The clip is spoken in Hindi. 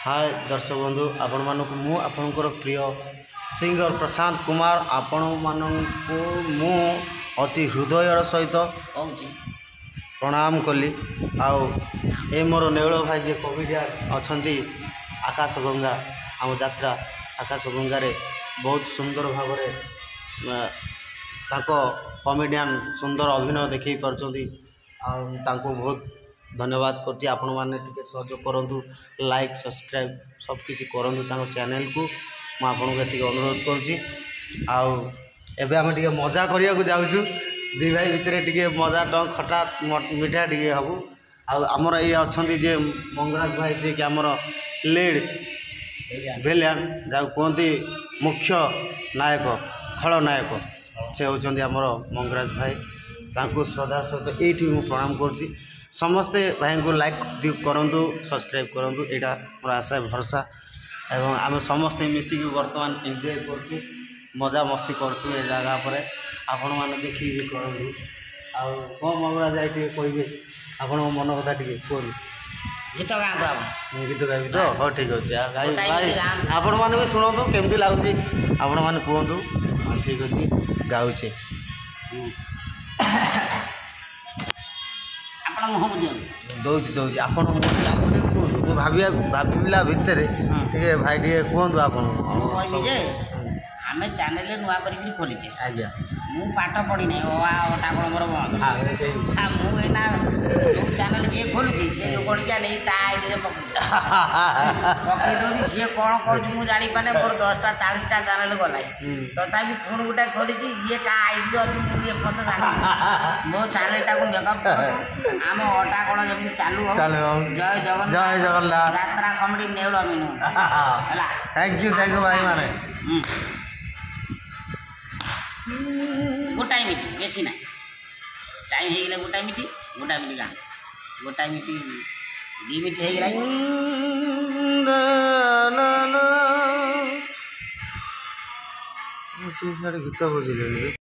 हाय दर्शक बंधु आपण मानक मु आपणकर प्रिय सिंगर प्रशांत कुमार आपण मानक मु अति हृदयर सहित प्रणाम कली आउ ए मोर नेउल भाई जे कमेडियन अछंती आकाश गंगा आम यात्रा आकाश गंगारे बहुत सुंदर भाव कमेडियन सुंदर अभिनय देखी पार्टी बहुत धन्यवाद करती आपण मैंने सहयोग करूँ लाइक सब्सक्राइब सबकि करूँ चैनल को मुझे अनुरोध करें आम मजा करने को जाऊँ दी भाई भितर टे मजा खटा मिठा टे हबू आमर ये अच्छा जे मंगराज भाई जी कि आमर लीड विलियन जहाँ कहते मुख्य नायक खलनायक से होती आमर मंगराज भाई तांको श्रद्धा सहित ये मुझे प्रणाम करुँची समस्ते भाई को लाइक करूँ सब्सक्राइब करूँ यहाँ मोर आशा भरसा एवं आम समस्ते मिसिक बर्तमान एंजॉय कर मजा मस्ती करूँ ये जगह पर आपण मैंने देखी भी करूँ आउ कौन मंगराज भाई टे कहे आपण मन कथा टे कहूँ गीत गाँव गीत गाइबी तो हाँ ठीक अच्छे भाई आपण मैंने भी शुणु केमती लगुच आपण मैंने कहतु हाँ ठीक अच्छे गाँचे दौची दौची आप भाविला भितर भाई टे कहतु आप आम चैनल नुआ कर खोलीचे आज्ञा मु पाठ पढ़ी ना ओटा कौन मोर मुझे जो चैनल जी खोलुची सी लोकटिया नहीं आईडी पकईदी सी कौन कर जापारे मोर 10टा 40टा चैनल गला तथापि पुणी गोटे खोली ये क्या आईडी अच्छी मुझे एपद जानी मो चैनलटा को मेकअप आम अटा कौन जमी चालू जय जगन्नाथ यात्रा कमेडी नेउल मीनू है। थैंक यू भाई माने गोटाए मिटी बेसी ना टाइम हो गला गोटाए मिटी गाँ गोटाए मिटी 2 मिनट हो गला गीत बजिले